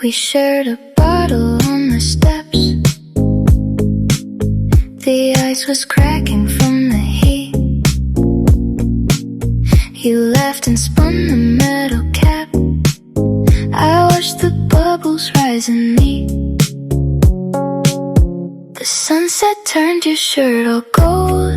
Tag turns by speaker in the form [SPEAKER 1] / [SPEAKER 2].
[SPEAKER 1] We shared a bottle on the steps. The ice was cracking from the heat. You laughed and spun the metal cap. I watched the bubbles rise and meet. The sunset turned your shirt all gold.